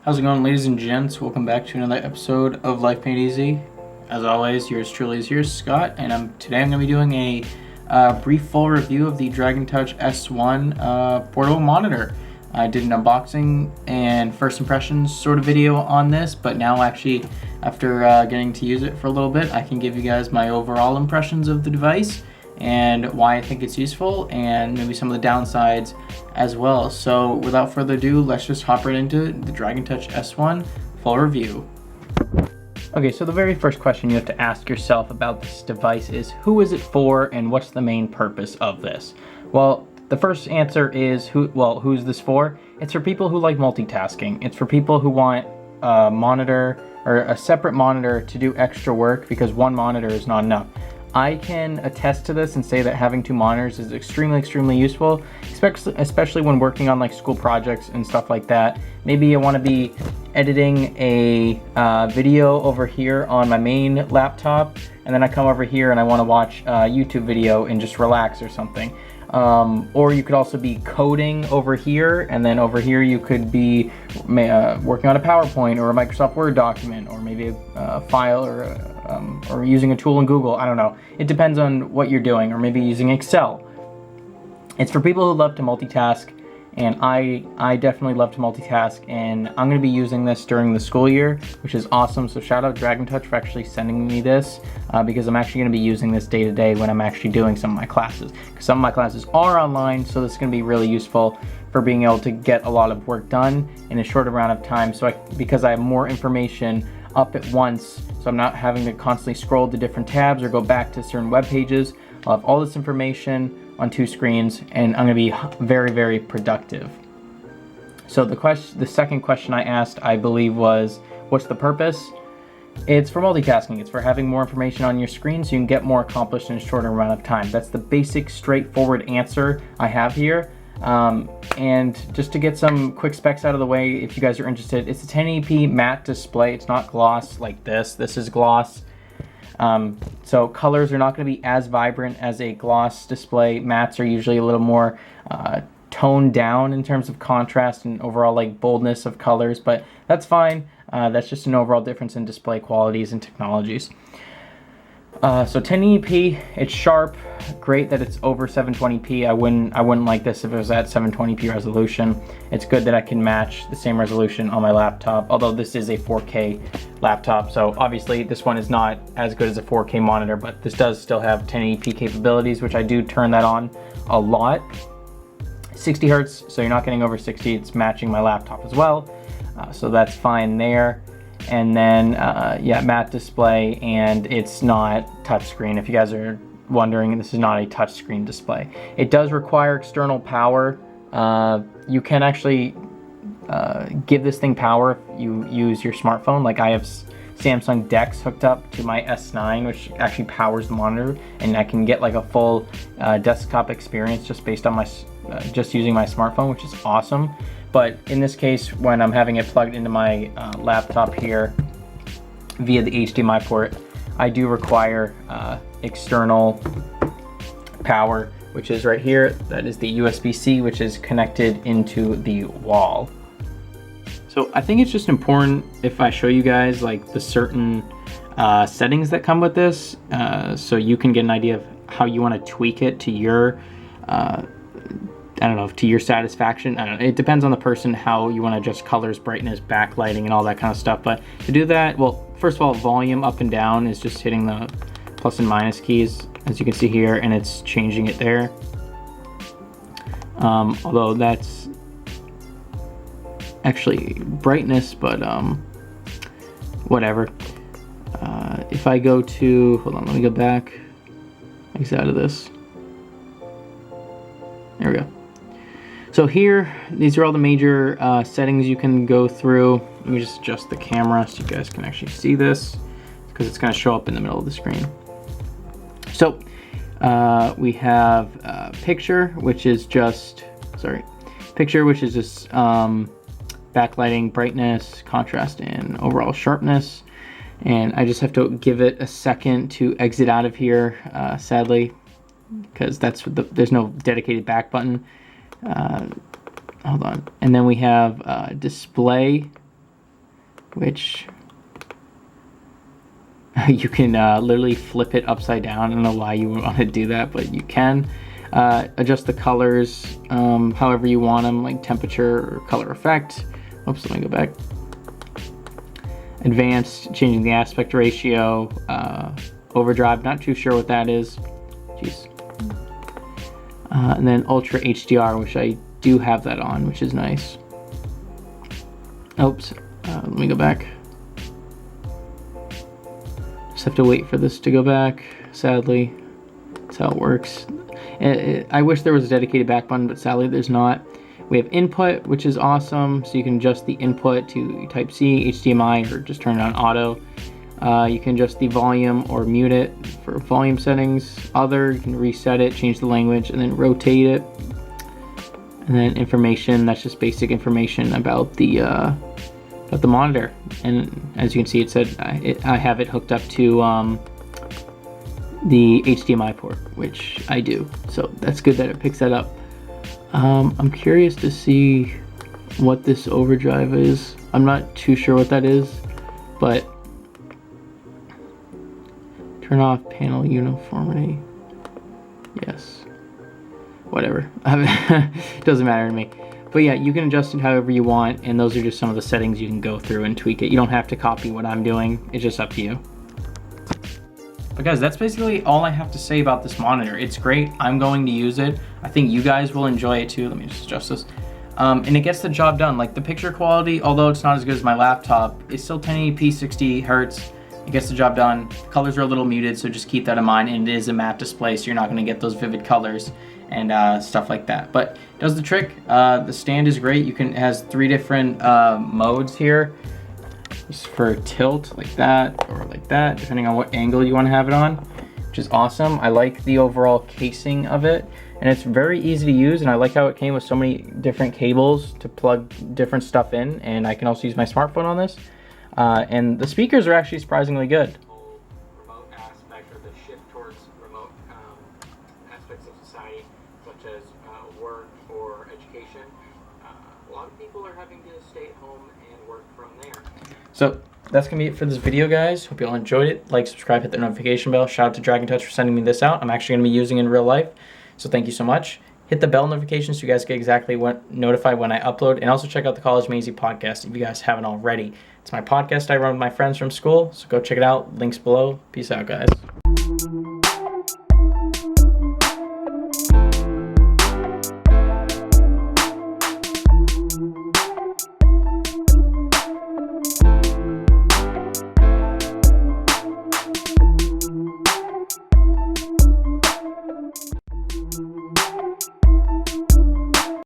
How's it going, ladies and gents? Welcome back to another episode of Life Paint Easy. As always, yours truly is Scott, and today I'm going to be doing a brief full review of the Dragon Touch S1 portable monitor. I did an unboxing and first impressions sort of video on this, but now actually, after getting to use it for a little bit, I can give you guys my overall impressions of the device and why I think it's useful and maybe some of the downsides as well. So without further ado, let's just hop right into the Dragon Touch S1 full review. Okay, so the very first question you have to ask yourself about this device is who is it for and what's the main purpose of this? Well, the first answer is who's this for? It's for people who like multitasking. It's for people who want a monitor or a separate monitor to do extra work because one monitor is not enough. I can attest to this and say that having two monitors is extremely useful, especially when working on like school projects and stuff like that. Maybe I want to be editing a video over here on my main laptop, and then I come over here and I want to watch a YouTube video and just relax or something. Or you could also be coding over here, and then over here you could be working on a PowerPoint or a Microsoft Word document, or maybe a file or using a tool in Google. I don't know. It depends on what you're doing, or maybe using Excel. It's for people who love to multitask, and I definitely love to multitask, and I'm going to be using this during the school year, which is awesome. So shout out Dragon Touch for actually sending me this, because I'm actually going to be using this day to day when I'm actually doing some of my classes. Because some of my classes are online, so this is going to be really useful for being able to get a lot of work done in a short amount of time. So because I have more information up at once, so I'm not having to constantly scroll to different tabs or go back to certain web pages. I'll have all this information on two screens, and I'm going to be very productive. So the second question I asked, I believe, was what's the purpose? It's for multitasking. It's for having more information on your screen so you can get more accomplished in a shorter amount of time. That's the basic straightforward answer I have here. And just to get some quick specs out of the way, if you guys are interested, it's a 1080p matte display. It's not gloss like this. This is gloss. So colors are not going to be as vibrant as a gloss display. Mattes are usually a little more toned down in terms of contrast and overall like boldness of colors, but that's fine. That's just an overall difference in display qualities and technologies. So 1080p, it's sharp. Great that it's over 720p. I wouldn't like this if it was at 720p resolution. It's good that I can match the same resolution on my laptop, although this is a 4K laptop, so obviously this one is not as good as a 4K monitor, but this does still have 1080p capabilities, which I do turn that on a lot. 60 hertz, so you're not getting over 60. It's matching my laptop as well, so that's fine there. And then yeah, matte display, and it's not touchscreen. If you guys are wondering, this is not a touchscreen display. It does require external power. You can actually give this thing power if you use your smartphone. Like I have Samsung DeX hooked up to my S9, which actually powers the monitor, and I can get like a full desktop experience just based on my just using my smartphone, which is awesome. But in this case, when I'm having it plugged into my laptop here via the HDMI port, I do require external power, which is right here. That is the USB-C, which is connected into the wall. So I think it's just important if I show you guys like the certain settings that come with this, so you can get an idea of how you want to tweak it to your I don't know, to your satisfaction. I don't know, it depends on the person how you want to adjust colors, brightness, backlighting, and all that kind of stuff. But to do that, well, first of all, volume up and down is just hitting the plus and minus keys, as you can see here, and it's changing it there. Although that's actually brightness, but whatever. If I go to, hold on, let me go back, exit out of this. There we go. So here, these are all the major settings you can go through. Let me just adjust the camera so you guys can actually see this, because it's going to show up in the middle of the screen. So we have picture, which is just, backlighting, brightness, contrast, and overall sharpness. And I just have to give it a second to exit out of here, sadly, because there's no dedicated back button. Hold on. And then we have display, which you can literally flip it upside down. I don't know why you would want to do that, but you can. Adjust the colors however you want them, like temperature or color effect. Oops, let me go back. Advanced, changing the aspect ratio. Overdrive, not too sure what that is. Jeez. And then Ultra HDR, which I do have that on, which is nice. Oops, let me go back. Just have to wait for this to go back, sadly. That's how it works. I wish there was a dedicated back button, but sadly there's not. We have input, which is awesome, so you can adjust the input to Type-C, HDMI, or just turn it on auto. You can adjust the volume or mute it for volume settings. Other, you can reset it, change the language, and then rotate it. And then information, that's just basic information about the monitor. And as you can see, it said I have it hooked up to the HDMI port, which I do. So that's good that it picks that up. I'm curious to see what this overdrive is. I'm not too sure what that is, but turn off panel uniformity. Yes. Whatever. It doesn't matter to me. But yeah, you can adjust it however you want, and those are just some of the settings you can go through and tweak it. You don't have to copy what I'm doing. It's just up to you. But guys, that's basically all I have to say about this monitor. It's great. I'm going to use it. I think you guys will enjoy it too. Let me just adjust this. And it gets the job done. Like the picture quality, although it's not as good as my laptop, it's still 1080p, 60 hertz. It gets the job done. Colors are a little muted, so just keep that in mind. And it is a matte display, so you're not going to get those vivid colors and stuff like that. But it does the trick. The stand is great. It has 3 different modes here. Just for tilt, like that, or like that, depending on what angle you want to have it on, which is awesome. I like the overall casing of it, and it's very easy to use, and I like how it came with so many different cables to plug different stuff in, and I can also use my smartphone on this. And the speakers are actually surprisingly good. Remote aspect, or the shift towards remote aspects of society, such as work or education. A lot of people are having to stay at home and work from there. So that's gonna be it for this video, guys. Hope you all enjoyed it. Like, subscribe, hit the notification bell. Shout out to Dragon Touch for sending me this out. I'm actually gonna be using it in real life, so thank you so much. Hit the bell notification so you guys get exactly notified when I upload, and also check out the College Made Easy podcast if you guys haven't already. It's my podcast I run with my friends from school, so go check it out. Links below. Peace out, guys.